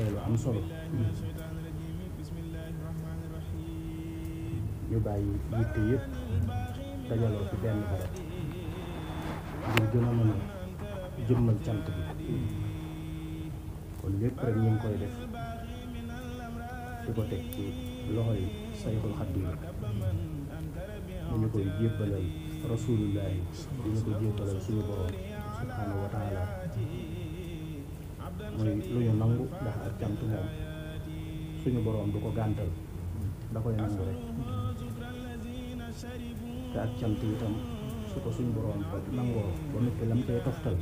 waxee lu am solo ñu bàyyi yitte yëpp dajaloo ci benn barab ngir gën a mën a jëmmal cant bi kon lépp rek ñu ngi koy def di ko teg ci loxoy Sayxul Xadiim mu ñu koy jébbalal rasulullahi di ñu ko jébbalal suñu borom subhaanahu wa taala muy lu ñu nangu ndax ak cant moom suñu borom du ko gàntal da koy nangu rek te ak cant itam su ko suñu borom ba nangoo ba noppi lam cay toftal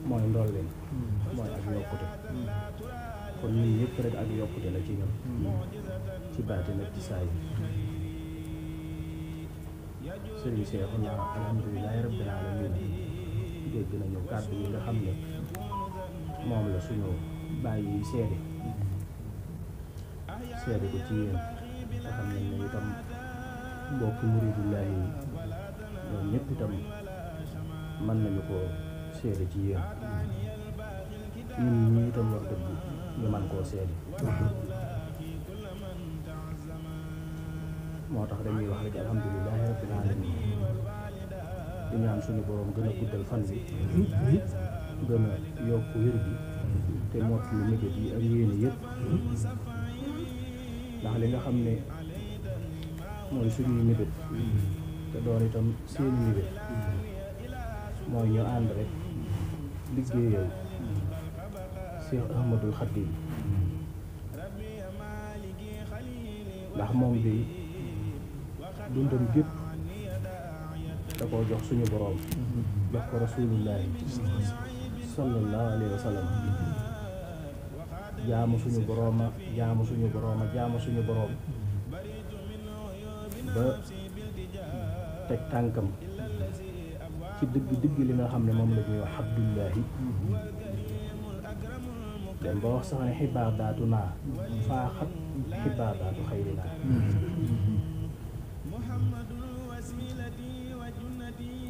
mooy ndolleen mooy ak yokkute kon ñun ñëpp rek ak yokkute la ci ñun ci baati nag ci saa yi sëriñ Seexu naa alhamdulilahi rabbil alamin dégg nañu kàddu yi nga xam ne moom la suñu bàyyi yi seede ko ci yéen nga xam ne ne itam mbokki muridullahi yi ñoom ñëpp itam mën nañu ko seede ci yéen ñun ñi itam wax dëgg ñu mën koo seede moo tax dañuy wax rek alhamdulilahi rabbil alamin di ñaan suñu boroom gën a guddal fan bi gën a yokk wér bi te mott lu mébét yi ak yéene yëpp ndax li nga xam ne mooy suñuy mébét te doon itam seeni mébét mooy ñu ànd rek liggéeyal Cheikh Ahmadul Khadim ndax moom bi dundam gépp da koo jox suñu boroom jox ko rasulullahi sallallahu alayhi wa sallam jaamu suñu borooma jaamu suñu boroom ba teg tànkam ci digg li nga xam ne moom la ñuy wax abdullahi dem ba wax sax ne xibaadaatu naa faaxat xibaadaatu xayri naa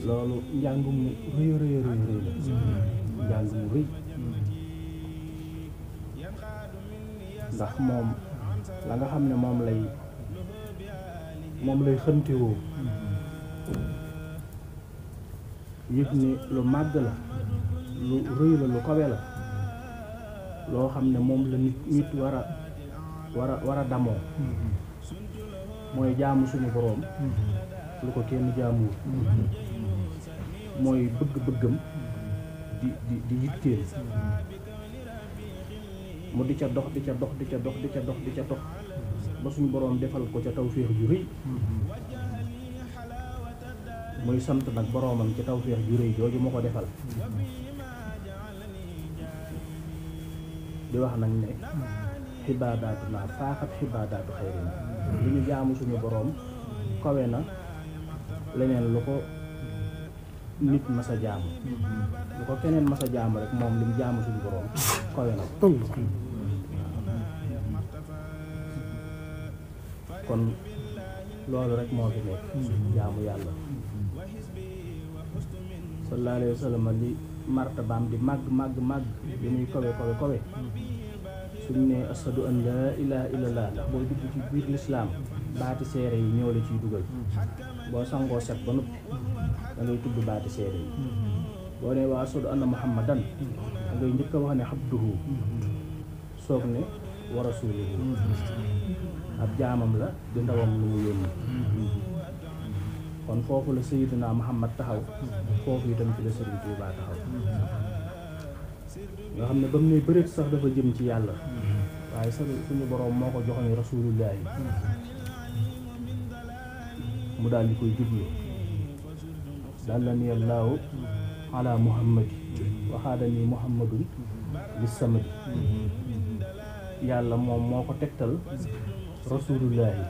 loolu njàng mu rëy la njàng mu rëy ndax moom la nga xam ne moom lay xëntewoo yëg ne lu màgg la lu rëy la lu kawe la loo xam ne moom la nit war a damoo mooy jaamu suñu boroom lu ko kenn jaamuwul mooy bëgg-bëggam di yitteel mu di ca dox ba suñu boroom defal ko ca tawféex ju rëy muy sant nag boroomam ca tawféex ju rëy jooju ma ko defal di wax nag ne xibaadaatu naa faaxat xibaadaatu xayri na li ñu jaamu suñu boroom kawe na leneen lu ko nit masa jaamu lu ko keneen masa jaamu rek moom li mu jaamu suñu boroom kawe na kon loolu rek moo fi nekk jaamu yàlla sallallahu alayhi wa sallam li martabaam di màgg li muy kawe suñ ne ashadu an laa ilaha illallah ndax booy dugg ci biir lislaam baati seere yi ñoo la ciy dugal boo sangoo set ba noppi da ngay tudd baati seere yi boo ne waa ashadu anna muhammadan da ngay njëkk a wax ne abduhu soog ne wa rasuluhu ab jaamam la di ndawam lu mu yónni kon foofu la sayyidina Muhammad taxaw foofu itam ci la Sëriñ Tuubaa taxaw nga xam ne ba mu ne bëreet sax dafa jëm ci yàlla waaye sax suñu boroom moo ko joxoñ rasulullahi mu daal di koy jublu daal la ni allahu ala muhammadi waxaadani muhammadun li samadi yàlla moom moo ko tegtal rasulullahi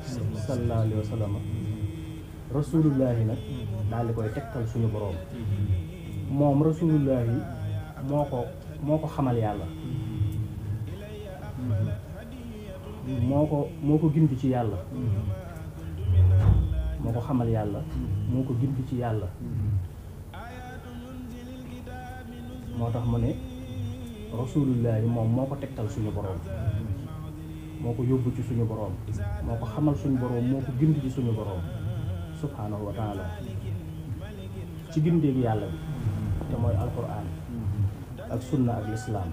sallallahu alayhi wa sallam rasulullahi nag daal di koy tegtal suñu boroom moom rasulullahi moo ko xamal yàlla moo ko gindi ci yàlla moo ko xamal yàlla moo ko gindi ci yàlla moo tax mu ne rasulullahi moom moo ko tegtal suñu boroom moo ko yóbbu ci suñu boroom moo ko xamal suñu boroom moo ko gindi ci suñu boroom subhaanahu wa taala ci gindeeg yàlla bi te mooy alquran ak sunna ak lislaam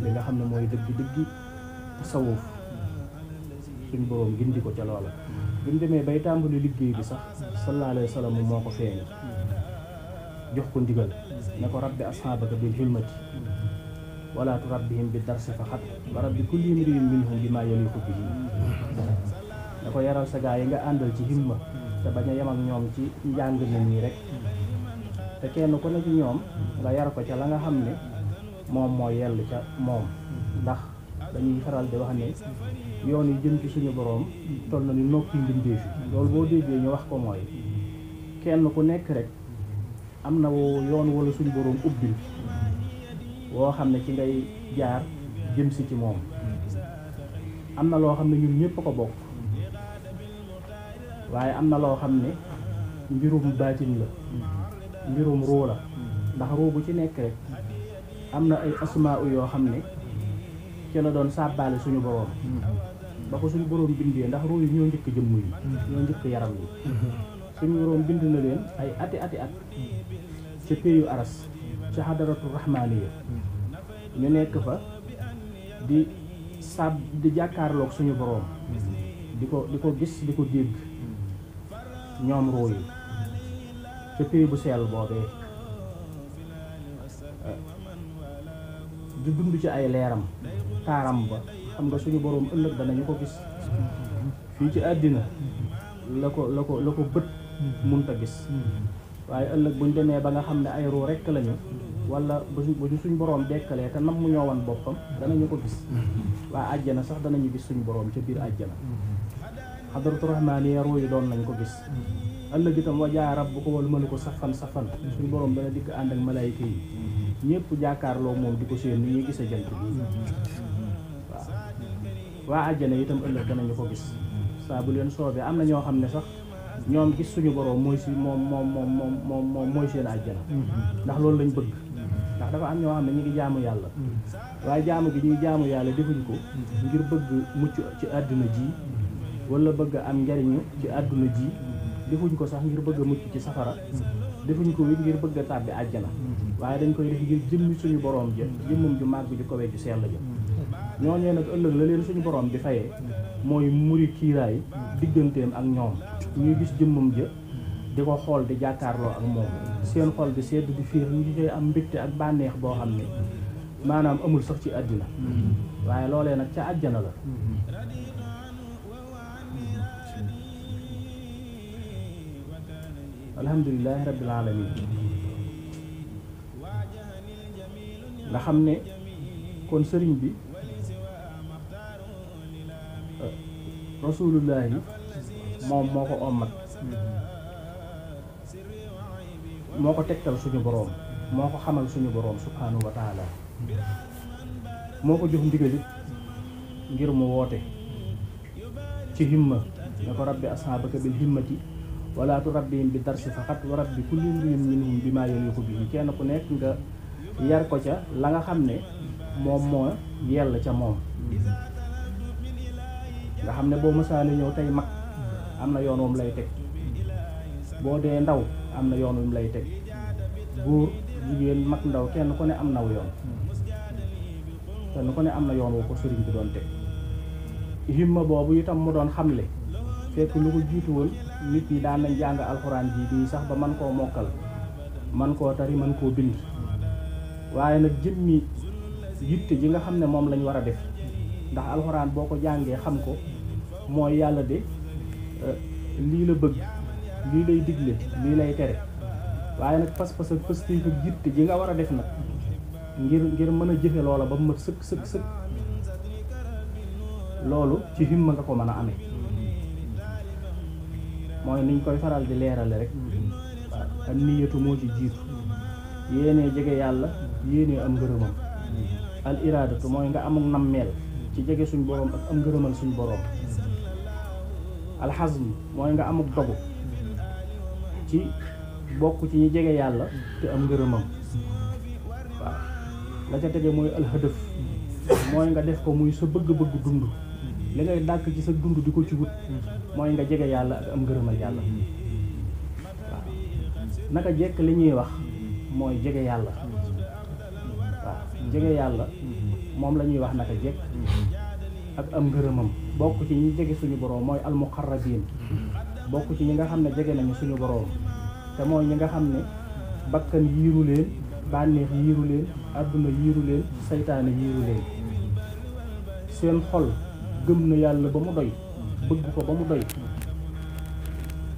li nga xam ne mooy dëggi tasawuf suñu boroom gindi ko ca loola bi mu demee bay tàmbali liggéey bi sax sallallahu alayhi wa sallam moo ko feeñu jox ko ndigal ne ko rabbi ashaabaka bil hilmati wala turabbihim bi darsi faqat wa rabbi kulli imri'in minhum bima yaliqu bihi ne ko yaral sa gaa yi nga àndal ci himma te bañ a yem ak ñoom ci njàng mi nii rek te kenn ku ne ci ñoom nga yar ko ca la nga xam ne moom moo yell ca moom ndax dañuy faral di wax ne yoon yi jëm ci suñu boroom toll na ni nokki mbindeef yi loolu boo déggee ñu wax ko mooy kenn ku nekk rek am na yoon wala suñu boroom ubbil woo xam ne ci ngay jaar jëm si ci moom am na loo xam ne ñun ñëpp ko bokk waaye am na loo xam ne mbirum baatin la mbirum ruu la ndax ruu bu ci nekk rek am na ay asmaa yoo xam ne ci la doon sàbbaale suñu boroom ba ko suñu boroom bindee ndax ruu yi ñoo njëkk jëmm yi ñoo njëkk yaram yi suñu boroom bind na leen ay ati at ca péyu aras ca xadaratu rahmaaniya ñu nekk fa di jàkkaarloog suñu boroom di ko gis di ko dégg ñoom ruu yi ca péy bu seel boobee di dund ci ay leeram taaram ba xam nga suñu boroom ëllëg danañu ko gis fii ci àddina la ko bët munta gis waaye ëllëg buñ demee ba nga xam ne ay ruu rekk lañu wala bu ñu suñ boroom dekkalee te nam mu ñoo wan boppam danañu ko gis waa àjjana sax danañu gis suñu boroom ca biir àjjana xadaratu rahmaaniya ruu yi doon nañ ko gis ëllëg itam wa jaa rabbuka wal malaku safan suñu boroom dana dikk ànd ak malaayika yi ñëpp jàkkaarloo moom di ko seen ni ñuy gisee jant bi waaw waa àjjana itam ëllëg danañu ko gis saa bu leen soobee am na ñoo xam ne sax ñoom gis suñu boroom mooy moom mooy seen àjjana ndax loolu lañ bëgg ndax dafa am ñoo xam ne ñu ngi jaamu yàlla waaye jaamu gi ñuy jaamu yàlla defuñ ko ngir bëgg mucc ci àdduna ji wala bëgg am njariñu ci àdduna ji defuñ ko sax ngir bëgg a mucc ci safara defuñ ko it ngir bëgg a tàbbi àjjana waaye dañ koy def ngir jëmmi suñu boroom ja jëmmam ju màgg ju kawe ju sell ja ñooñee nag ëllëg la leen suñu boroom di fayee mooy muri kiiraay digganteem ak ñoom ñuy gis jëmmam ja di ko xool di jàkkaarloo ak moom seen xol di sedd di fiir ñu gisee am mbégte ak bànneex boo xam ne maanaam amul sax ci àddina waaye loolee nag ca àjjana la alhamdulilahi rabbil alamin nga xam ne kon sëriñ bi rasulullahi moom moo ko ommat moo ko tegtal suñu boroom moo ko xamal suñu boroom subhanahu wa taala moo ko jox ndigalit ngir mu woote ci himma ne ko rabbi ashaabaka bil himmati wala turabbihim bi darsi faqat wa rabbi kulli imri'in minhum bima yaliqu bihi kenn ku nekk nga yar ko ca la nga xam ne moom moo yell ca moom nga xam ne boo mësaane ñëw tey mag am na yoon wum lay teg boo dee ndaw am na yoon wum lay teg góor jigéen mag ndaw kenn ku ne am naw yoon kenn ku ne am na yoon wu ko sëriñ bi doon teg himma boobu itam mu doon xamle fekk lu ko jiitu woon nit ñi daan nañ jàng alxuraan ji bii sax ba man koo mokkal man koo tari man koo bind waaye nag jëmmi yitte ji nga xam ne moom lañ war a def ndax alxuraan boo ko jàngee xam ko mooy yàlla de lii la bëgg lii lay digle lii lay tere waaye nag pas-pas ak pëstéef ak yitte ji nga war a def nag ngir mën a jëfe loola ba mu mat sëkk loolu ci himma nga ko mën a amee mooy niñ koy faral di leerale rek waaw ak niyatu moo ci jiitu yéenee jege yàlla yéenee am ngërëmam al iraadatu mooy nga amul nammeel ci jege suñ boroom ak am ngërëmal suñ boroom alxazm mooy nga amuk dogu ci bokk ci ñi jege yàlla te am ngërëmam waaw la ca tege mooy alhadaf mooy nga def ko muy sa bëgg-bëgg dund li ngay dàkk ci sa dund di ko ci wut mooy nga jege yàlla ak am ngërëmal yàlla waaw naka jekk li ñuy wax mooy jege yàlla waaw jege yàlla moom la ñuy wax naka jekk ak am ngërëmam bokk ci ñi jege suñu boroom mooy almuqarrabiin bokk ci ñi nga xam ne jege nañu suñu boroom te mooy ñi nga xam ne bakkan yiiru leen bànneex yiiru leen àdduna yiiru leen saytaane yiiru leen seen xol gëm na yàlla ba mu doy bëgg ko ba mu doy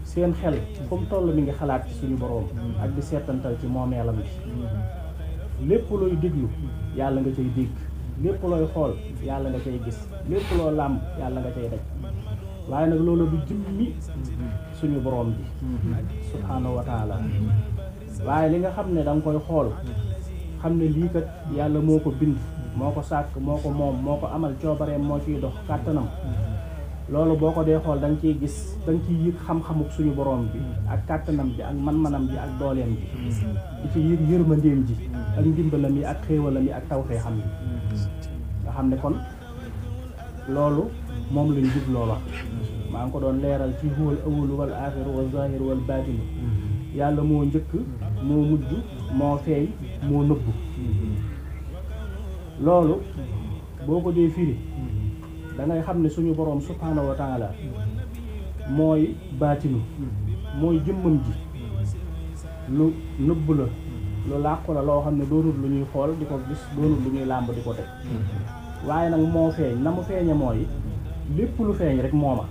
seen xel fu mu toll mi ngi xalaat ci suñu boroom ak di seetantal ci moomeelam bi lépp looy déglu yàlla nga cay dégg lépp looy xool yàlla nga cay gis lépp loo làmb yàlla nga cay daj waaye nag loolu du jëmmi suñu boroom bi subhaanahu wa taala waaye li nga xam ne da nga koy xool xam ne lii kat yàlla moo ko bind moo ko sàkk moo ko moom moo ko amal coobareem moo ciy dox kàttanam loolu boo ko dee xool da nga ciy gis da nga ciy yëg xam-xamuk suñu boroom bi ak kàttanam bi ak man-manam bi ak dooleem bi di ci yëg yërmandeem ji ak ndimbalam yi ak xéewalam yi ak tawfeexam yi nga xam ne kon loolu moom lañ jubloo wax maa ngi ko doon leeral ci huwal awwalu wal aaxiru wal zaahiru wal baatinu yàlla moo njëkk moo mujj moo feeñ moo nëbbu loolu boo ko dee firi da ngay xam ne suñu boroom subhaanahu wa taala mooy baatinu mooy jëmmam ji lu nëbb la lu làqu la loo xam ne doonul lu ñuy xool di ko gis doonul lu ñuy làmb di ko teg waaye nag moo feeñ na mu feeñe mooy lépp lu feeñ rek mooma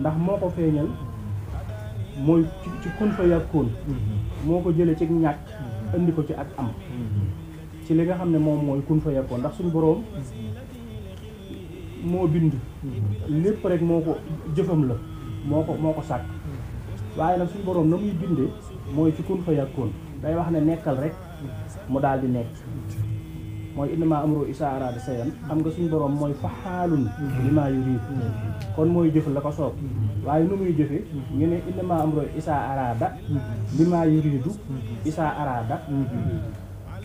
ndax moo ko feeñal mooy ci kun fa yàkkoon moo ko jële ci ñàkk indi ko ci ak am ci li nga xam ne moom mooy kun fa yàkkoon ndax suñu boroom moo bind lépp rek moo ko jëfam la moo ko sàkk waaye nag suñu boroom na muy bindee mooy ci kun fa yàkkoon day wax ne nekkal rek mu daal di nekk mooy innamaa amruhu izaa araada shay'an xam nga suñu boroom mooy fa'aalun limaa yuriid kon mooy jëf la ko soob waaye nu muy jëfe ñu ne innamaa amruhu izaa araada limaa yuriidu izaa araada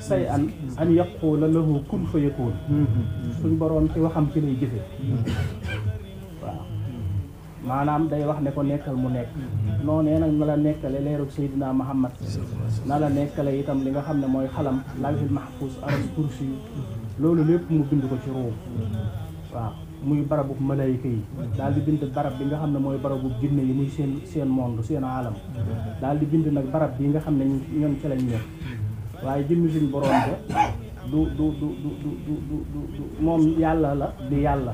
shay'an an yaquula lahu kun fayakuun suñu boroom ci waxam ci lay jëfe waaw maanaam day wax ne ko nekkal mu nekk noonee nag na la nekkale leerug Seydina Muhammad na la nekkale itam li nga xam ne mooy xalam lawhil mahfuus aras kursi yu loolu lépp mu bind ko ci ruu waaw muy barabu malayka yi daal di bind barab bi nga xam ne mooy barabu jinne yi muy seen monde seen alam daal di bind nag barab bi nga xam ne ñoom ci lañ nekk waaye jëmmi suñ boroom de du moom yàlla la di yàlla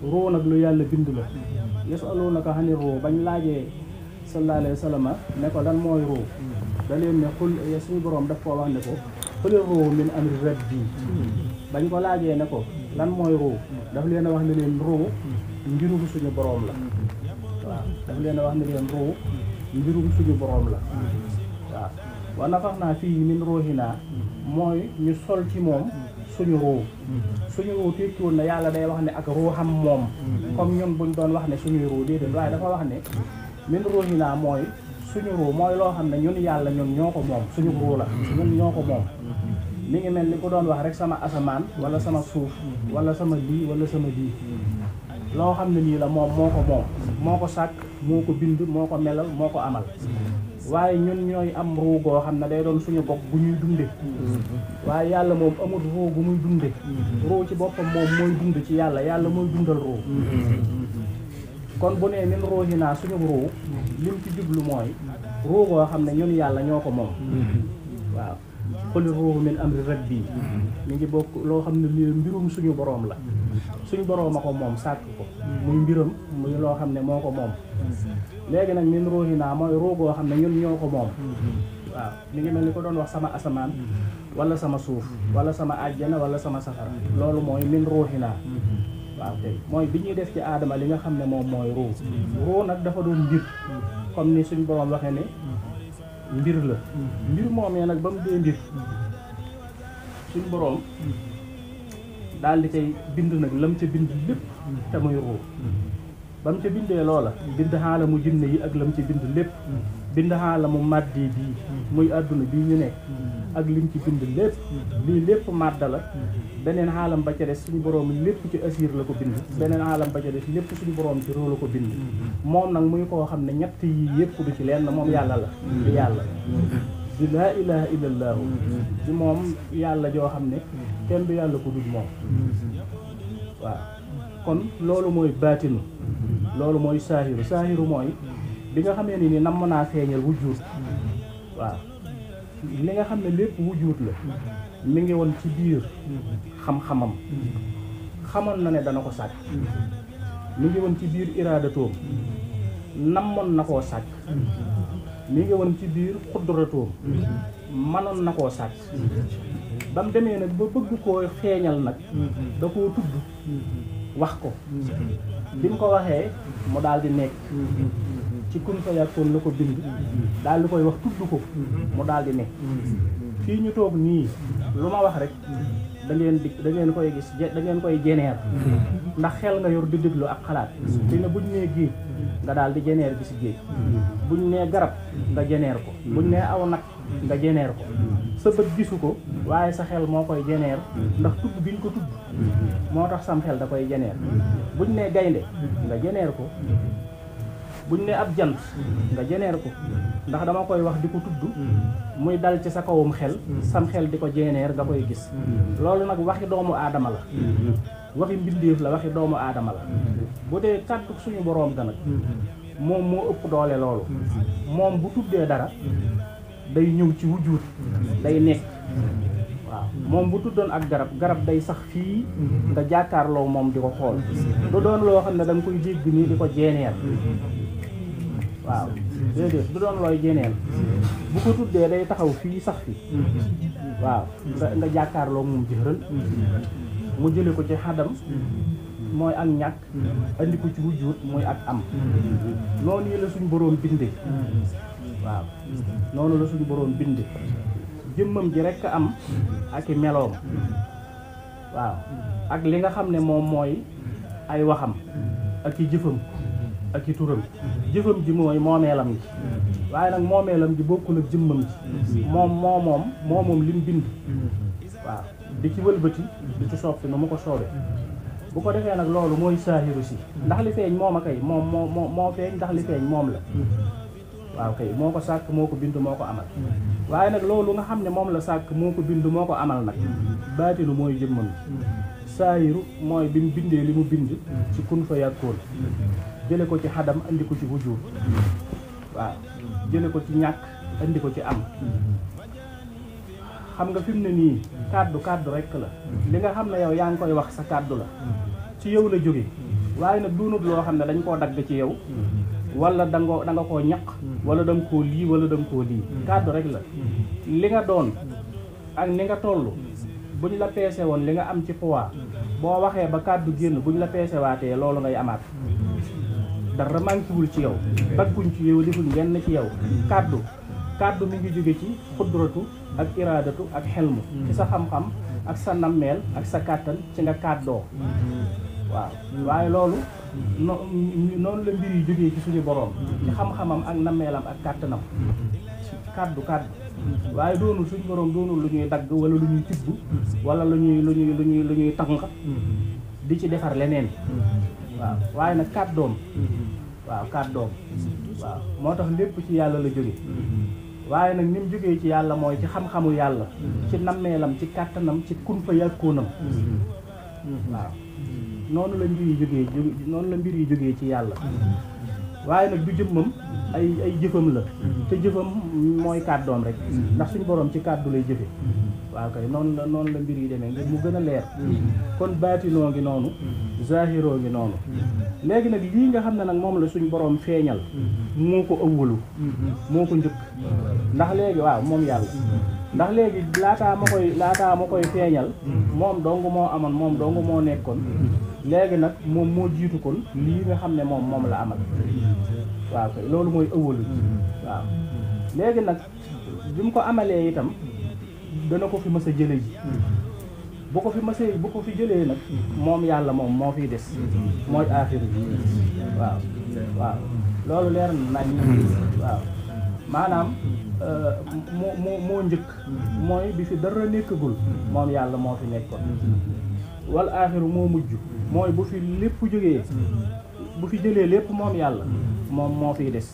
ruu nag lu yàlla bind la yasalunaka ani ruu bañ laajee sallallahu alayhi wa sallam ne ko lan mooy ruu da leen ne xul suñu boroom daf koo wax ne ko xuli ruu min amri rabbi bañ ko laajee ne ko lan mooy ruu daf leen a wax ne leen ruu mbirum suñu boroom la waaw daf leen a wax ne leen ruu mbirum suñu boroom la waaw wa nafaxnaa fii min ruuhinaa mooy ñu sol ci moom suñu ruu tekkiwul na yàlla day wax ne ak ruuxam moom comme ñun buñ doon wax ne suñuy ruu déedéet waaye dafa wax ne min ruuhinaa mooy suñu ruu mooy loo xam ne ñun yàlla ñun ñoo ko moom suñu ruu la ñun ñoo ko moom mi ngi mel ni ku doon wax rek sama asamaan wala sama suuf wala sama lii wala sama lii loo xam ne nii la moom moo ko moom moo ko sàkk moo ko bind moo ko melal moo ko amal waaye ñun ñooy am ruu goo xam ne day doon suñu bopp bu ñuy dunde waaye yàlla moom amul ruu gu muy dunde ruu ci boppam moom mooy dund ci yàlla mooy dundal ruu kon bu nee min ruuhinaa suñu ruu lim ci jublu mooy ruu goo xam ne ñun yàlla ñoo ko moom waaw xuli ruuhu min amri rabbi mi ngi bokk loo xam ne lii mbirum suñu boroom la suñu boroom a ko moom sàkk ko muy mbiram muy loo xam ne moo ko moom léegi nag min ruuhinaa mooy ruu goo xam ne ñun ñoo ko moom waaw mi ngi mel ni ko doon wax sama asamaan wala sama suuf wala sama àjjana wala sama safara loolu mooy min ruuhinaa waaw tey mooy bi ñuy def ci aadama li nga xam ne moom mooy ruu nag dafa doon mbir comme ni suñu boroom waxee ne mbir la mbir moomee nag ba mu dee mbir suñu boroom daal di koy bind nag lam ca bind lépp te muy ruu ba mu ca bindee loola bind xaalamu jinne yi ak lam ca bind lépp bind xaalamu maddi bii muy àdduna bii ñu nekk ak lim ci bind lépp lii lépp madda la beneen xaalam ba ca des suñu boroom lépp ci asiir la ko bind beneen xaalam ba ca des lépp suñu boroom ci roo la ko bind moom nag muy koo xam ne ñett yi yëpp du ci lenn moom yàlla la di yàlla di laa ilaha illallahu di moom yàlla joo xam ne kenn du yàlla ko dul moom waaw kon loolu mooy baatinu loolu mooy saahiru mooy bi nga xamee ni nam naa feeñal wujjuut waaw li nga xam ne lépp wujjuut la mi ngi woon ci biir xam-xamam xamoon na ne dana ko sàkk mi ngi woon ci biir iraadatoom namoon na koo sàkk mi ngi woon ci biir xudratoom manoon na koo sàkk ba mu demee nag ba bëgg koo feeñal nag da koo tudd wax ko bi mu ko waxee mu daal di nekk ci kun fa yàkkoon la ko bind daal di koy wax tudd ko mu daal di nekk fii ñu toog nii lu ma wax rek da ngeen koy gis da ngeen koy jeneer ndax xel nga yor di déglu ak xalaat fi ne buñ nee géej nga daal di jeneer gi si géej buñ nee garab nga jeneer ko buñ nee aw nag nga jeneer ko sa bët gisu ko waaye sa xel moo koy jeneer ndax tudd biñ ko tudd moo tax sam xel da koy jeneer buñ nee gaynde nga jeneer ko buñ ne ab jant nga jeneer ko ndax dama koy wax di ko tudd muy dal ci sa kawum xel sam xel di ko jeneer nga koy gis loolu nag waxi doomu aadama la waxi mbindeef la waxi doomu aadama la bu dee kàddu suñu boroom ga nag moom moo ëpp doole loolu moom bu tuddee dara day ñëw ci wujjuut day nekk waaw moom bu tuddoon ak garab day sax fii nga jàkkaarloo moom di ko xool du doon loo xam ne da nga koy dégg nii di ko jeeneer waaw déedéet du doon looy jeneel bu ko tuddee day taxaw fii sax fi waaw nga jàkkaarloo moom jëxëral mu jële ko ci xadam mooy ak ñàkk andi ko ci wujjuut mooy ak am noonu la suñu boroom binde waaw noonu la suñu boroom binde jëmmam ji rekk am ak i meloom waaw ak li nga xam ne moom mooy ay waxam ak i jëfam ak i turam jëfam ji mooy moomeelam ji waaye nag moomeelam ji bokkul ak jëmmam ji moom lim bind waaw di ci wëlbati di ci soppi nu mu ko soobee bu ko defee nag loolu mooy saahiru si ndax li feeñ moom a kay moo feeñ ndax li feeñ moom la waaw kay moo ko sàkk moo ko bind moo ko amal waaye nag loolu nga xam ne moom la sàkk moo ko bind moo ko amal nag baatinu mooy jëmmam saahiru mooy bi mu bindee li mu bind ci kun fa yàkkoon jële ko ci xadam andi ko ci wujud waaw jële ko ci ñàkk andi ko ci am xam nga fi mu ne nii kàddu rekk la li nga xam ne yow yaa ngi koy wax sa kàddu la ci yow la jóge waaye nag duunut loo xam ne dañ koo dagg ci yow wala da nga koo ñaq wala da nga koo lii wala da nga koo lii kàddu rek la li nga doon ak ni nga toll buñ la peese woon li nga am ci poids boo waxee ba kàddu génn buñ la peese waatee loolu ngay amaat dara manquéwul ci yow bagguñ ci yow defuñ genn ci yow kàddu mi ngi jóge ci xudratu ak iraadatu ak xelmu ci sa xam-xam ak sa nammeel ak sa kàttan ci nga kàddoo waaw waaye loolu noonu la mbir yi jógee ci suñu boroom ci xam-xamam ak nammeelam ak kàttanam kàddu waaye doonul suñu boroom doonul lu ñuy dagg wala lu ñuy tibb wala lu ñuy tànq di ci defar leneen waaw waaye nag kàddoom waaw moo tax lépp ci yàlla la jóge waaye nag ni mu jógee ci yàlla mooy ci xam-xamu yàlla ci nammeelam ci kàttanam ci kun fa yàkkoonam waaw noonu la mbir yi jógee ci yàlla waaye nag du jëmmam ay jëfam la te jëfam mooy kàddoom rek ndax suñu boroom ci kàddu lay jëfe waaw kay noonu la mbir yi demee ngir mu gën a leer kon baatinoo ngi noonu zahiroo ngi noonu léegi nag lii nga xam ne nag moom la suñu boroom feeñal moo ko ëwwalu moo ko njëkk ndax léegi waaw moom yàlla ndax léegi laataa ma koy feeñal moom dong moo amoon moom dong moo nekkoon léegi nag moom moo jiitu kon lii nga xam ne moom la amal waaw kay loolu mooy ëwwalu waaw léegi nag bi mu ko amalee itam dana ko fi mës a jële ji bu ko fi jëlee nag moom yàlla moom moo fiy des mooy aaxiru bi waaw loolu leer na nañ waaw maanaam moo njëkk mooy bi fi dara nekkagul moom yàlla moo fi nekkoon wal aaxiru moo mujj mooy bu fi lépp jógee bu fi jëlee lépp moom yàlla moom moo fiy des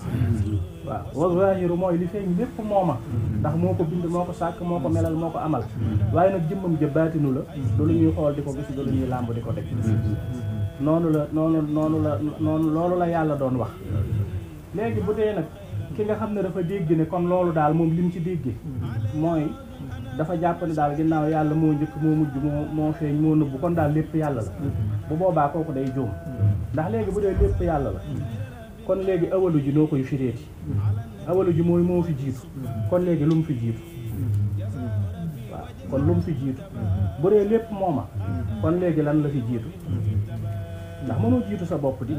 waaw wal zaahiru mooy li feeñ lépp mooma ndax moo ko bind moo ko sàkk moo ko melal moo ko amal waaye nag jëmmam ja baatinu la du lu ñuy xool di ko gis du lu ñuy làmb di ko teg loolu la yàlla doon wax léegi bu dee nag ki nga xam ne dafa dégg ne kon loolu daal moom lim ci dégg mooy dafa jàpp ne daal ginnaaw yàlla moo njëkk moo mujj moo feeñ moo nëbbu kon daal lépp yàlla la bu boobaa kooku day juum ndax léegi bu dee lépp yàlla la kon léegi awalu ji noo koy fireeti awalu ji mooy moo fi jiitu kon léegi lu mu fi jiitu waaw kon lu mu fi jiitu bu dee lépp mooma kon léegi lan la fi jiitu ndax mënoo jiitu sa bopp di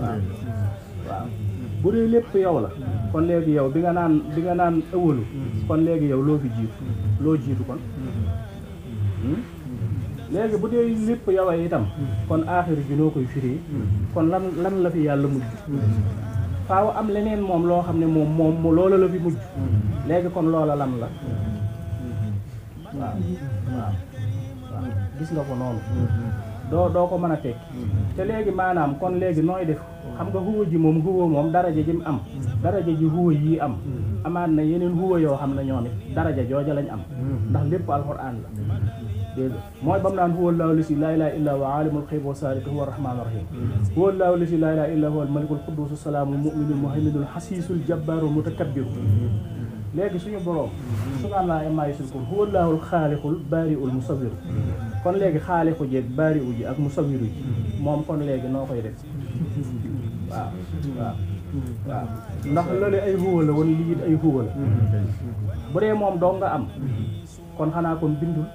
waaw bu dee lépp yow la kon léegi yow bi nga naan ëwalu kon léegi yow loo fi jiitu loo jiitu kon léegi bu dee lépp yow a itam kon aaxiri ji noo koy firi kon lan la fi yàlla mujj faaw am leneen moom loo xam ne moom loola la fi mujj léegi kon loola lan la waaw gis nga ko noonu doo ko mën a tekki te léegi maanaam kon léegi nooy def xam nga huwa ji moom daraja ji mu am daraja ji huwa yii am amaat na yeneen huwa yoo xam ne ñoom it daraja jooja lañ am ndax lépp alxuraan la dégg mooy ba mu naan huwa allaahu lasi laa ilaaha illaa huwa aalimul xaybi wa saarati huwa rahmaanu rahiim huwa allaahu lasi laa ilaaha illaa huwa almalikul quddus salaamu muminul muhayminul xasiisul jabbaaru mutakabbiru léegi suñu borom subhaanallaahi ammaa yushrikuun huwa allaahul xaaliqul baari'ul musawwiru kon léegi xaaliqu ji ak baari'u ji ak musawwiru ji moom kon léegi noo koy def waaw ndax loolu ay huwa la woon lii it ay huwa la bu dee moom doo nga am kon xanaa kon bindul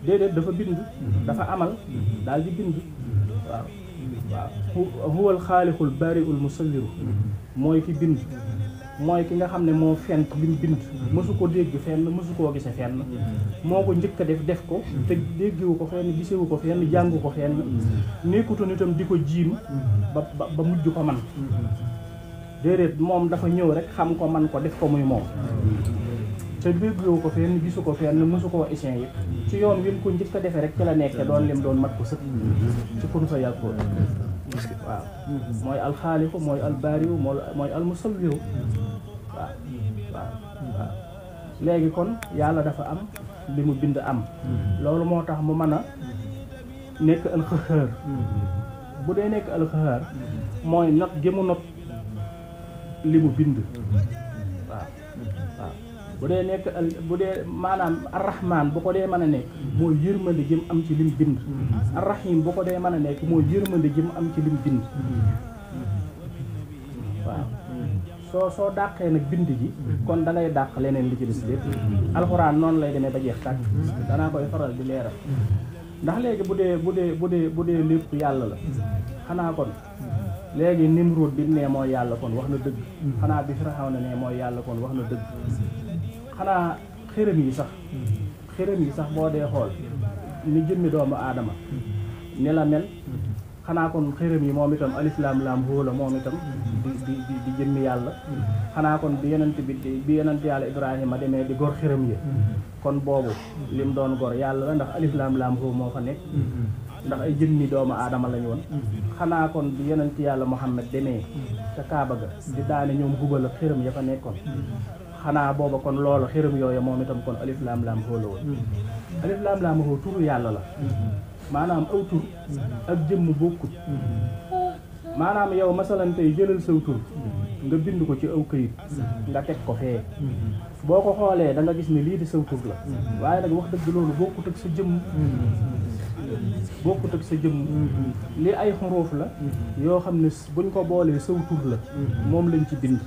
déedéet dafa bind dafa amal daal di bind waaw huwal xaalixul baari'ul musawwiru mooy ki bind mooy ki nga xam ne moo fent lim bind mësu ko dégg fenn mësu koo gise fenn moo ko njëkk a def ko te déggiwu ko fenn gisewu ko fenn jàngu ko fenn nekkutoon itam di ko jiim ba mujj ko man déedéet moom dafa ñëw rek xam ko man ko def ko muy moom te déggiwu ko fenn gisu ko fenn mësu koo échin yi ci yoon wi mu ko njëkk a defe rek ci la nekke doon lim doon mat ko sëkk ci kun fa yàggoo waaw mooy alxaaliqu mooy albaariwu mooy almusawwiru waaw léegi kon yàlla dafa am li mu bind am loolu moo tax mu mën a nekk alxahaar bu dee nekk alxahaar mooy not gi mu not li mu bind waaw bu dee nekk bu dee maanaam arrahman bu ko dee mën a nekk mooy yërmande gi mu am ci lim bind arrahim bu ko dee mën a nekk mooy yërmande gi mu am ci lim bind waaw soo dàqee nag bind gi kon da ngay dàq leneen li ci des lépp alxuraan noonu lay demee ba jeex tàkk danaa koy faral di leeral ndax léegi bu dee lépp yàlla la xanaa kon léegi Nimrod bi ne mooy yàlla kon wax na dëgg xanaa bi Firawna ne mooy yàlla kon wax na dëgg xanaa xërëm yi sax boo dee xool ni jëmmi doomu aadama ni la mel xanaa kon xërëm yi moom itam alif laam laam huwa la moom itam di jëmmi yàlla xanaa kon bi yonent yàlla Ibrahima demee di gor xërëm yi kon boobu lim doon gor yàlla la ndax alif laam laam huwa moo fa nekk ndax ay jëmmi doomu aadama lañu woon xanaa kon bi yonent yàlla Muhammad demee ca Kaaba ga di daane ñoom Hubal ak xërëm ya fa nekkoon xanaa booba kon loolu xërëm yooyu moom itam kon alif laam laam huwa la woon alif laam laam huwa turu yàlla la maanaam aw tur ak jëmm bokkut maanaam yow masalan tey jëlal saw tur nga bind ko ci aw këyit nga teg ko fee boo ko xoolee da nga gis ne lii di saw tur la waaye nag wax dëgg loolu bokkut ak sa jëmm li ay xuruuf la yoo xam ne buñ ko boolee saw tur la moom lañ ci bind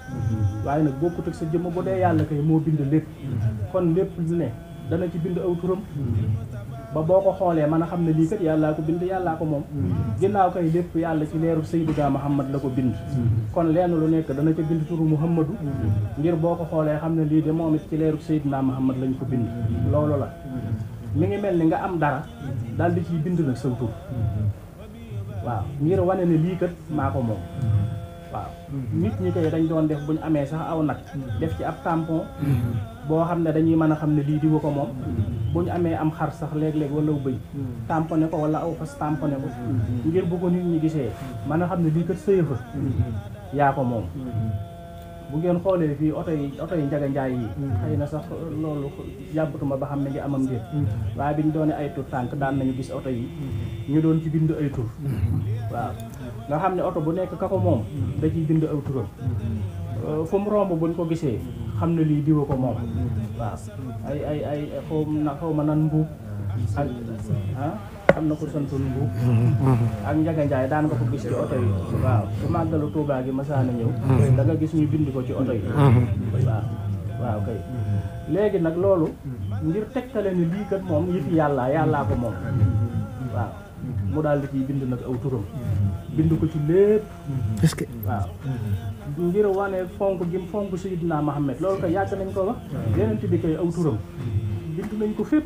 waaye nag bokkut ak sa jëmm bu dee yàlla kay moo bind lépp kon lépp ne dana ci bind aw turam ba boo ko xoolee mën a xam ne lii kat yàllaa ko bind yàllaa ko moom ginnaaw kay lépp yàlla ci leeru Seydina Muhammad la ko bind kon lenn lu nekk dana ca bind turu Muhammadu ngir boo ko xoolee xam ne lii de moom it ci leeru Seydina Muhammad lañ ko bind loolu la mi ngi mel ni nga am dara daal di ciy bind nag sa tur waaw ngir wane ne lii kat maa ko moom waaw nit ñi kay dañ doon def bu ñu amee sax aw nag def ci ab tampon boo xam ne dañuy mën a xam ne lii diwa ko moom bu ñu amee am xar sax léeg-léeg wala bëy tamponné ko wala aw fas tamponné ko ngir bu ko nit ñi gisee mën a xam ne lii kat sa yëfa yaa ko moom bu ngeen xoolee fii oto yi njaga njaay yi xëy na sax loolu yàbbutuma ba xam ne ngi amam njër waaye biñ doone ay tur tànk daan nañu gis oto yi ñu doon ci bind ay tur waaw nga xam ne oto bu nekk ka ko moom da ciy bind aw turam fu mu romb buñ ko gisee xam ne lii diwa ko moom waaw ay xaw ma nan mbuub ak am na ko santul mbuub ak njaga njaay daan nga ko gis ci oto yi waaw su màggalu Tuubaa gi masaana ñëw da nga gis ñu bind ko ci oto yi waaw kay léegi nag loolu ngir tegtale ni lii kat moom yëfi yàllaa ko moom waaw mu daal di ciy bind nag aw turam bind ko ci lépp est-ce que waaw ngir wane fonk gi fonk Sayyidina Muhammad loolu ko yàgg nañ ko wax yeneen bi koy aw turam bind nañ ko fépp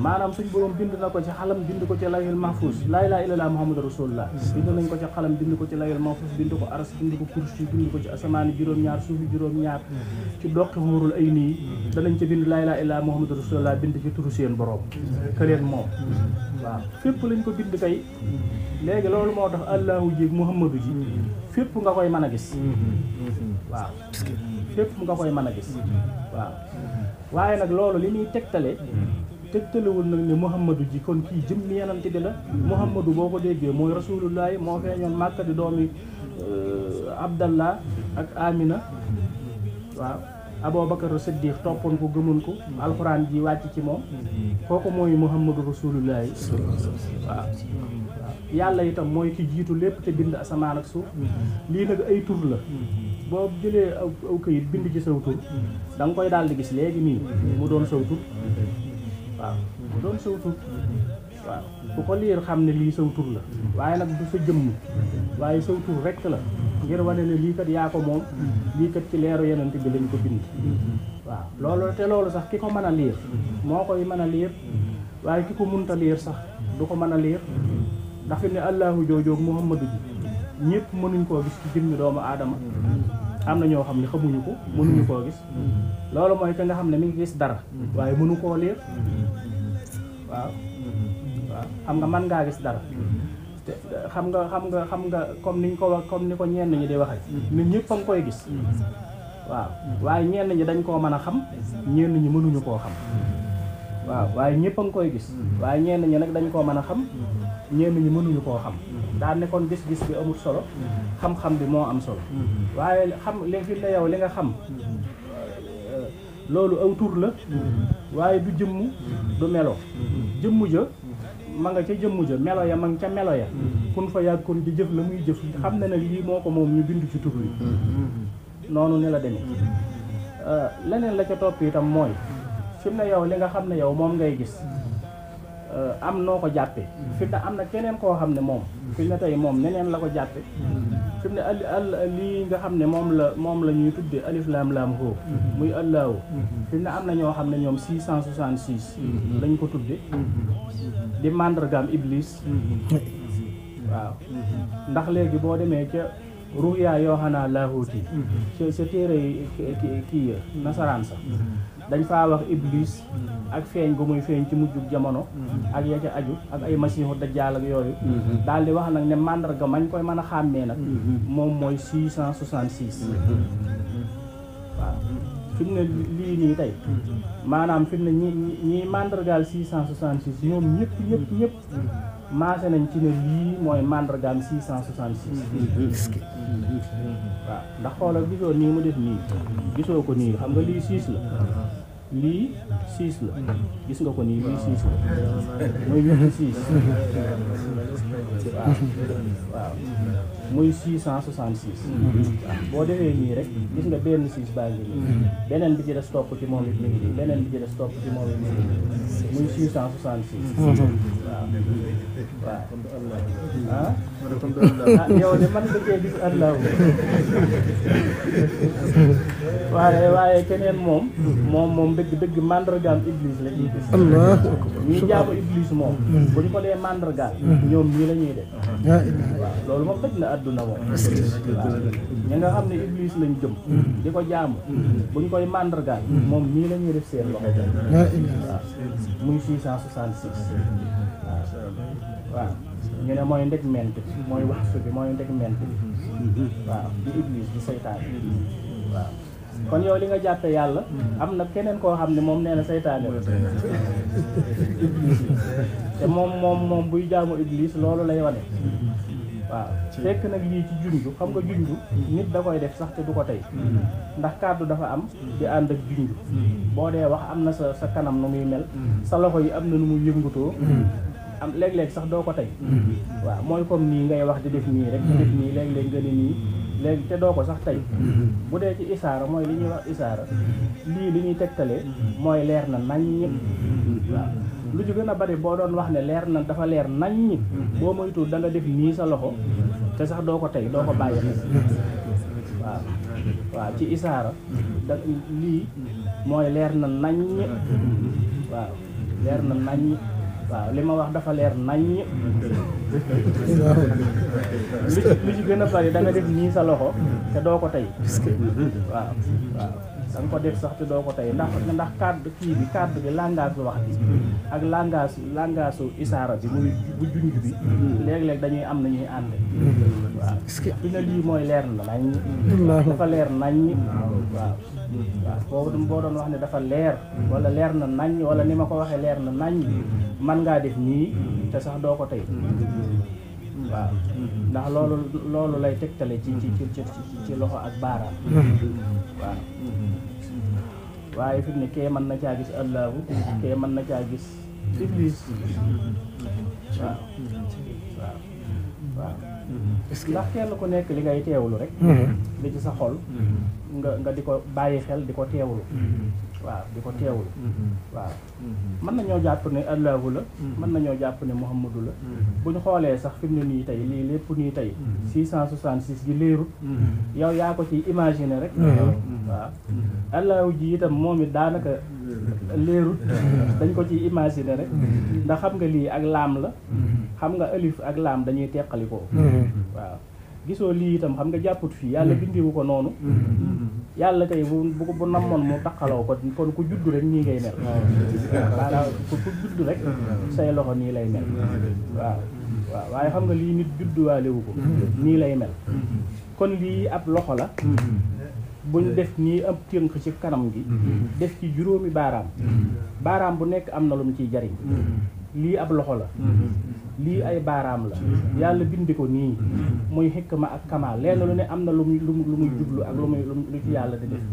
maanaam suñ borom bind na ko ci xalam bind ko ci layil mahfuz laa ilaaha illallaah Muhammadu rasulullah bind nañ ko ci xalam bind ko ci layil mahfuz bind ko aras bind ko kursi bind ko ci asamaani juróom-ñaar suufi juróom-ñaar ci doqi xuurul ay nii danañ ci bind laa ilaaha illallaah Muhammadu rasulullah bind ci turu seen borom këleen moom waaw fépp lañ ko bind kay léegi loolu moo tax allahu ji Muhammadu ji fépp nga koy mën a gis waaw fépp nga koy mën a gis waaw waaye nag loolu li muy tegtalewul nag ne Muhammadu ji kon kii jëm ni yenante bi la Muhammadu boo ko déggee mooy rasulullahi moo feeñoon Màkka di doomi Abdallah ak Amina waaw Abubakar Siddiq toppoon ko gëmoon ko alxuraan ji wàcc ci moom kooku mooy Muhammadu rasulullahi waaw yàlla itam mooy ki jiitu lépp te bind asamaan ak suuf lii nag ay tur la boo jëlee aw këyit bind ci saw tur da nga koy daal di gis léegi nii mu doon saw tur waaw mu doon saw tur waaw ku ko liir xam ne lii saw tur la waaye nag du sa jëmm waaye saw tur rekk la ngir wane ne lii kat yaa ko moom lii kat ci leeru yenent bi lañ ko bind waaw loolu te loolu sax ki ko mën a liir moo koy mën a liir waaye ki ko munta liir sax du ko mën a liir ndax fi ne allahu joojoog Muhammadu ji ñëpp mënuñ koo gis ci jëmmi doomu aadama am na ñoo xam ne xamuñu ko mënuñu koo gis loolu mooy ka nga xam ne mi ngi gis dara waaye mënu koo liir waaw xam nga mën ngaa gis dara te xam nga comme niñ ko wax comme ni ko ñenn ñi di waxe nit ñëpp a nga koy gis waaw waaye ñenn ñi dañ koo mën a xam ñenn ñi mënuñu koo xam waaw waaye ñëpp a nga koy gis waaye ñenn ñi nag dañ koo mën a xam ñenn ñi mënuñu koo xam daan ne kon gis-gis bi amul solo xam-xam bi moo am solo waaye xam li fi ne yow li nga xam loolu aw tur la waaye du jëmm du melo jëmm ja ma nga ca jëmm ja melo ya ma nga ca melo ya kun fa yàgg kon di jëf la muy jëf xam ne nag lii moo ko moom ñu bind ci tur yi noonu ni la demee leneen la ca topp itam mooy fi mu ne yow li nga xam ne yow moom ngay gis am noo ko jàppe fi mu ne am na keneen koo xam ne moom fi mu ne tey moom neneen la ko jàppe fi mu ne lii nga xam ne moom la ñuy tuddee alif laam laam hoo muy allahu fi mu ne am na ñoo xam ne ñoom 666 lañ ko tudde di màndargaam iblis waaw ndax léegi boo demee ca ruyaa yoo xanaa laahuuti sa téere kii nasaraan sax dañ faa wax iblis ak feeñ gu muy feeñ ci mujjug jamono ak ya ca aju ak ay masiixu dajjaal ak yooyu daal di wax nag ne màndarga mañ koy mën a xàmmee nag moom mooy 666 waaw fi mu ne lii nii tey maanaam fi mu ne ñi màndargaal 666 ñoom ñëpp maase nañ ci ne lii mooy màndargaam 666 waaw ndax xoolal gisoo nii mu def nii gisoo ko nii xam nga lii 6 la lii 6 la gis nga ko nii lii 6 la muy ñetti 6 waaw muy 666 waaw boo defee nii rek gis nga benn 6 baa ngi nii beneen bi ci des topp ci moom it mi ngi nii beneen bi ci des topp ci moom it mi ngi nii muy 666 waaw ah yow de man nga cee gis allahu waaye keneen moom dëgg mandargaam iblis la ñuy gis. ñuy jaamu iblis moom bu ñu ko dee mandargaal ñoom ñii la ñuy def. waaw loolu moom tëj na àdduna moom. waaw ñi nga xam ne iblis lañ jëm di ko jaamu bu ñu koy mandargaal moom nii la ñuy def seen loxo. waaw muy 666. waaw ñu ne mooy ndeg ment bi mooy wax bi mooy ndeg ment bi. waaw di iblis di seytaan. waaw kon yow li nga jàppe yàlla am na keneen koo xam ne moom nee na seytaane la iblis te moom buy jaamu iblis loolu lay wane. waaw fekk nag lii ci junju xam nga junju nit da koy def sax te du ko tey ndax kàddu dafa am di ànd ak junju boo dee wax am na sa kanam nu muy mel sa loxo yi am na nu muy yëngutoo am léeg-léeg sax doo ko tey. waaw mooy comme nii ngay wax di def nii rek di def nii léeg-léeg nga ni nii léegi te doo ko sax tey bu dee ci isaara mooy li ñuy wax isaara lii li ñuy tegtalee mooy leer na nañ ñëpp. waaw lu ci gën a bari boo doon wax ne leer na dafa leer nañ ñi boo moytuwul da nga def nii sa loxo te sax doo ko tey doo ko bàyyi xel. waaw ci isaara da lii mooy leer na nañ ñi. waaw leer na nañ ñi. waaw li ma wax dafa leer nañ lu ci gën a bari da nga def nii sa loxo te doo ko tey. waaw da nga ko def sax te doo ko tey ndax kàddu kii bi kàddu bi langage wax bi ak langage isaara bi muy bu junj bi léeg-léeg dañuy am na ñuy ànd. waaw fi na lii mooy leer na nañ dafa leer nañ. waaw boo doon wax ne dafa leer wala leer na nañ wala ni ma ko waxee leer na nañ man ngaa def nii te sax doo ko tey. waaw ndax loolu lay tegtale ci loxo ak baaraam. waaw waaye fi mu ne kee mën na caa gis allahu kee mën na caa gis iblis. waaw waaw waaw ndax kenn ku nekk li ngay teewlu rek li ci sa xol nga di ko bàyyi xel di ko teewlu. waaw di ko teewlu. waaw mën nañoo jàpp ne allahu la mën nañoo jàpp ne muhammadu la bu ñu xoolee sax fi mu ne nii tey lii lépp nii tey 666 gi leerut yow yaa ko ci imaginer rek. waaw allahu ji itam moom it daanaka leerut dañ ko ci imaginer rek ndax xam nga lii ak laam la xam nga alif ak laam dañuy teqalikoo. waaw gisoo lii itam xam nga jàpput fii yàlla bindiwu ko noonu. yàlla kay bu namoon mu taqaloo ko kon ku juddu rek nii ngay mel. maanaam ku juddu rek say loxo nii lay mel. waaw waaye xam nga lii nit judduwaalewu ko nii lay mel. kon lii ab loxo la buñ def nii ab tënk ci kanam gi def ci juróomi baaraam bu nekk am na lu mu ciy jariñ. lii ab loxo la lii ay baaraam la yàlla bindi ko nii muy xikma ak kamal lenn lu ne am na lu muy jublu ak lu ci yàlla di def.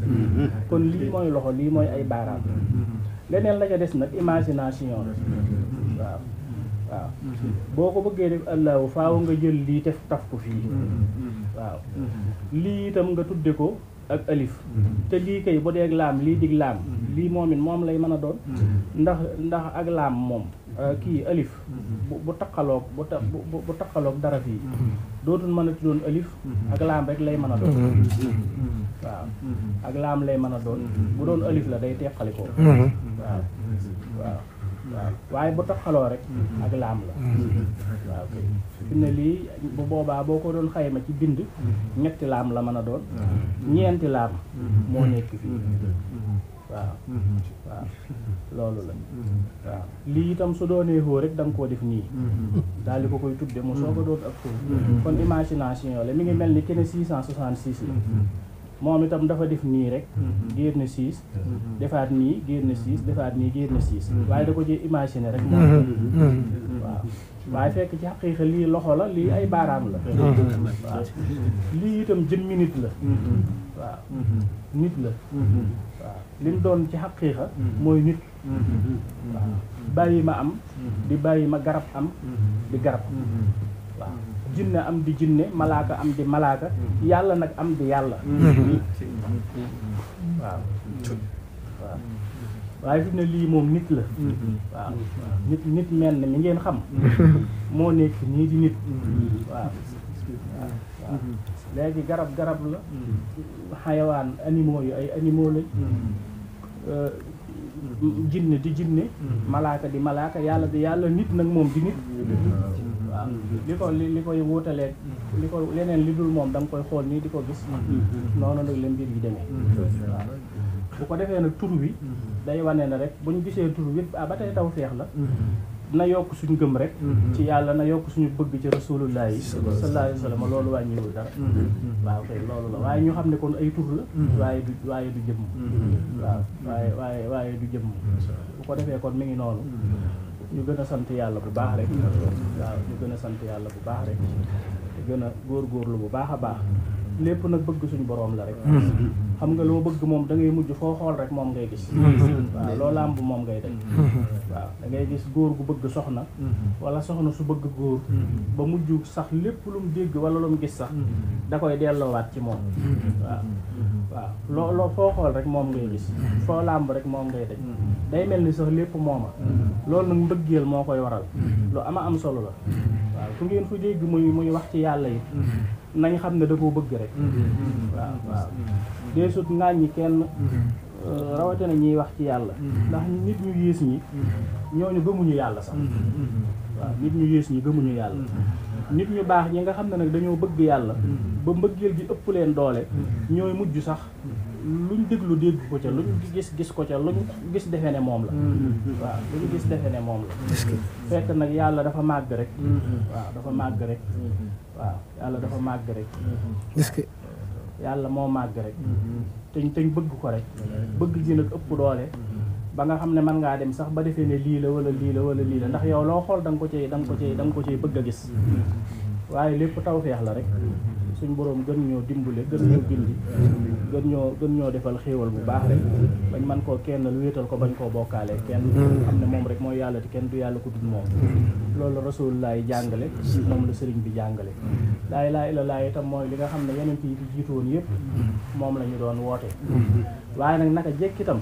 kon lii mooy loxo lii mooy ay baaraam. leneen la ca des nag imagination la. waaw boo ko bëggee def allahu faaw nga jël lii taf ko fii. waaw lii itam nga tudde ko ak alif te lii kay bu dee ak laam lii dig laam lii moom it moom lay mën a doon ndax ak laam moom kii alif bu taqaloog dara fii dootul mën a doon alif ak laam rek lay mën a doon. waaw ak laam lay mën a doon bu doon alif la day teqalikoo. waaw waaye bu taqaloo rek ak laam la. waaw kay fi ne lii bu boobaa boo ko doon xayma ci bind ñetti laam la mën a doon ñeenti laam moo nekk fii. waaw loolu la. waaw lii itam su doonee xoo rek da nga koo def nii daal di ko koy tudde mu soo ko doon ak xoo. kon imagination la mi ngi mel ni kenn 666 la moom itam dafa def nii rek génn 6 defaat nii génn 6 defaat nii génn 6 waaye da ko ci imaginer rek moom. waaw waaye fekk ci xaqiiqa lii loxo la lii ay baaraam la. waaw lii itam jëmmi nit la. waaw nit la. waaw li mu doon ci xaqiiqa mooy nit. waaw bàyyi ma am di bàyyi ma garab am di garab. waaw jinne am di jinne malaaka am di malaaka yàlla nag am di yàlla. waaw waaw waaye fi ne lii moom nit la waaw nit mel ne mi ngeen xam moo nekk nii di nit waaw waaw léegi garab la xayawaan animaux yi ay animaux lañ jinne di jinne malaaka di malaaka yàlla di yàlla nit nag moom di nit waaw li koy wóotaleeg li ko leneen li dul moom da nga koy xool nii di ko gis noonu nag la mbir yi demee waaw bu ko defee nag tur wi day wane ne rek bu ñu gisee tur wi ba tey tawfeex la na yokk suñu gëm rek ci yàlla na yokk suñu bëgg ci rasulullah yi sallallahu alayhi wa sallam loolu wàññiwul dara waaw kay loolu la waaye ñu xam ne kon ay tur la waaye du jëmm waaw waaye du jëmm bu ko defee kon mi ngi noonu ñu gën a sant yàlla bu baax rek waaw ñu gën a sant yàlla bu baax rek gën a góorgóorlu bu baax a baax lépp nag bëgg suñu boroom la rek xam nga loo bëgg moom da ngay mujj foo xool rek moom ngay gis waaw loo làmb moom ngay def waaw da ngay gis góor gu bëgg soxna wala soxna su bëgg góor ba mujj sax lépp lu mu dégg wala lu mu gis sax da koy delloowaat ci moom waaw loo foo xool rek moom ngay gis foo làmb rek moom ngay def day mel ni sax lépp mooma loolu nag mbëggeel moo koy waral lu ama am solo la waaw fu ngeen fu dégg muy wax ci yàlla yi nañ xam ne da koo bëgg rek waaw dee sut ŋàññi kenn rawatina ñiy wax ci yàlla ndax nit ñu yées ñi ñooñu gëmuñu yàlla sax waaw nit ñu yées ñi gëmuñu yàlla nit ñu baax ñi nga xam ne nag dañoo bëgg yàlla ba mbëggeel gi ëpp leen doole ñooy mujj sax luñ déglu dégg ko ca luñ gis ko ca luñ gis defe ne moom la waaw luñ gis defe ne moom la fekk nag yàlla dafa màgg rek waaw dafa màgg rek waaw yàlla dafa màgg rek yàlla moo màgg rek teñ bëgg ko rek bëgg gi nag ëpp doole ba nga xam ne mën ngaa dem sax ba defee ne lii la wala lii la wala lii la ndax yow loo xool da nga ko cay bëgg a gis waaye lépp tawfeex la rek suñ boroom gën ñoo dimbale gën ñoo gindi gën ñoo defal xéewal bu baax rek bañ man koo kenn lu wéetal ko bañ koo bokkaale kenn xam ne moom rek mooy yàlla te kenn du yàlla ko dul moom loolu rasulullah yi jàngale moom la sëriñ bi jàngale laa ilaaha illallaah itam mooy li nga xam ne yeneen yi fi jiitu woon yëpp moom la ñu doon woote waaye nag naka jekk itam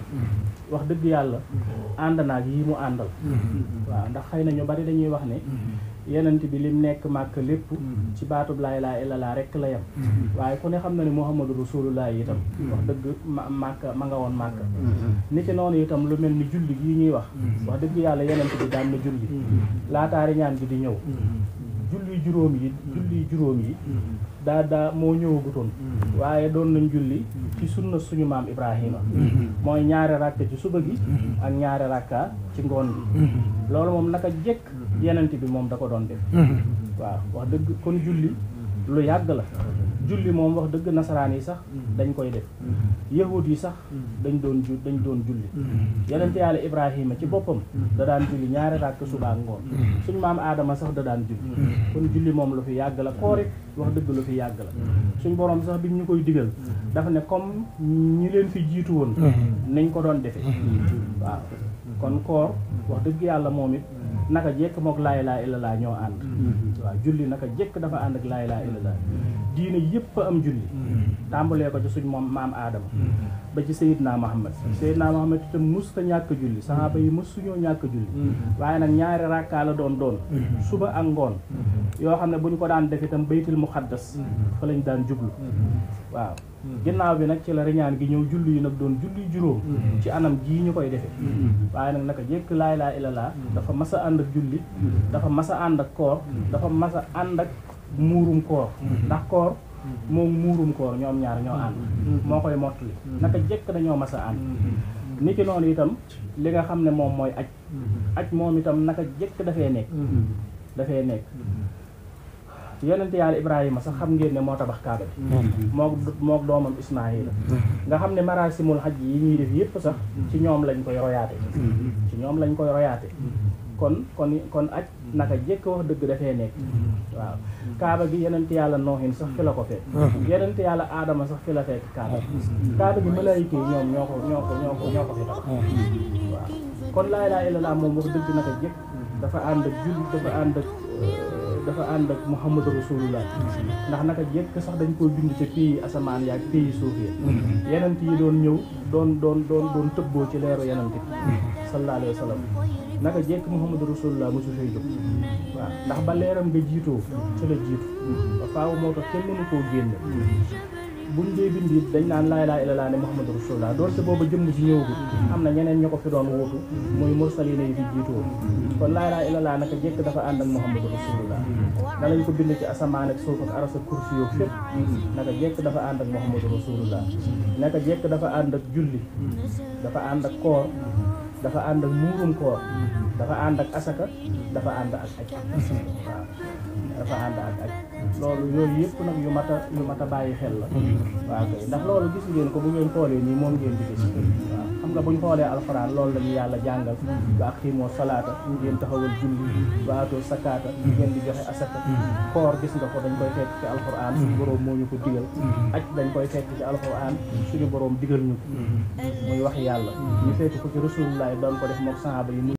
wax dëgg yàlla ànd naag yi mu àndal waaw ndax xëy na ñu bari dañuy wax ne yenent bi lim nekk màkk lépp ci baatub laa ilaaha illallaah rekk la yem waaye ku ne xam na ne muhammadu rasulullah yi itam wax dëgg màkk ma nga woon màkk ni ki noonu itam lu mel ni julli gi ñuy wax dëgg yàlla yenent bi daan na julli laataari ñaan gi di ñëw julli juróom yi daa moo ñëwagutoon waaye doon nañ julli ci sunna suñu maam Ibrahima mooy ñaari rakka ci suba gi ak ñaari rakka ci ngoon gi loolu moom naka jekk yenent bi moom da ko doon def waaw wax dëgg kon julli lu yàgg la julli moom wax dëgg nasaraan yi sax dañ koy def yahud yi sax dañ doon julli yenent yàlla Ibrahima ci boppam da daan julli ñaari rakk suba ak ngoon suñu maam Aadama sax da daan julli kon julli moom lu fi yàgg la koor it wax dëgg lu fi yàgg la suñ borom sax bi ñu koy digal dafa ne comme ñi leen fi jiitu woon nañ ko doon defe waaw kon koor wax dëgg yàlla moom it naka jekk mook laa ilaaha illallaah ñoo ànd waaw julli naka jekk dafa ànd ak laa ilaaha illallaah diine yëpp am julli tàmbalee ko ci suñ moom maam Aadama ba ci Seydina Muhammad itam mus ta ñàkk julli saxaaba yi mus suñoo ñàkk julli waaye nag ñaari rakkaa la doon suba ak ngoon yoo xam ne bu ñu ko daan def itam baytul muqaddas fa lañ daan jublu waaw ginnaaw bi nag ci la riñaan gi ñëw julli yi nag doon julli juróom ci anam gii ñu koy defee waaye nag naka jekk laa ilaaha illallaah dafa mas a ànd ak julli dafa mas a ànd ak koor dafa mas a ànd ak muurum koor ndax koor moom muurum koor ñoom ñaar ñoo ànd moo koy mottali naka jekk dañoo mas a ànd niki noonu itam li nga xam ne moom mooy aj moom itam naka jekk dafee nekk yonent yàlla Ibrahima sax xam ngeen ne moo tabax kaaba bi mook doomam Ismaayila nga xam ne maraasimul xaj yi ñuy def yëpp sax ci ñoom lañ koy royaate kon aj naka jekk wax dëgg dafee nekk waaw kaaba gi yonent yàlla Noohin sax fi la ko fekk yonent yàlla Aadama sax fi la fekk kaaba gi malaayika yi ñoom ñoo ko fi tabax waaw kon laa ilaaha illallaah moom wax dëgg naka jekk dafa ànd ak julli dafa ànd ak dafa ànd ak Muhammadu Rasulullah ndax naka jekk sax dañ koo bind ca pays asamaan yaag pays suuf yi yenent yi doon ñëw doon tëbboo ci leeru yenent bi sallallahu alayhi wa sallam naka jekk Muhammadu Rasulullah mosu fay jóg waaw ndax ba leeram nga jiitoo ci la jiitu ba faaw moo tax kenn mënu koo génne buñ dee bind it dañ naan laa ilaaha illallaah ne Muhammadu Rasulullah doon te booba jëmm ji ñëwagul am na ñeneen ñu ko fi doon wuutu muy mursaliina yi fi jiitoo kon laa ilaaha illallaah naka jekk dafa ànd ak Muhammadu Rasulullah da lañ ko bind ci asamaan ak suuf ak aras ak kursi yoog fépp naka jekk dafa ànd ak Muhammadu Rasulullah naka jekk dafa ànd ak julli dafa ànd ak koor dafa ànd ak muurum koor dafa ànd ak asaka dafa ànd ak aj waaw dafa ànd ak aj loolu yooyu yëpp nag yu mat a bàyyi xel la waaw kay ndax loolu gis ngeen ko bu ngeen xoolee nii moom ngeen di gis waaw xam nga buñ xoolee alxuraan loolu la ñu yàlla jàngal ba aqiimoo salaata ngeen taxawal julli ba aatoo sakaata ngeen di joxe asaka koor gis nga ko dañ koy fekk ci alxuraan suñu boroom moo ñu ko digal aj dañ koy fekk ci alxuraan suñu boroom digal ñu ko muy wax yàlla ñu fekk ko ci rasulullah doon ko def mook sahaaba yi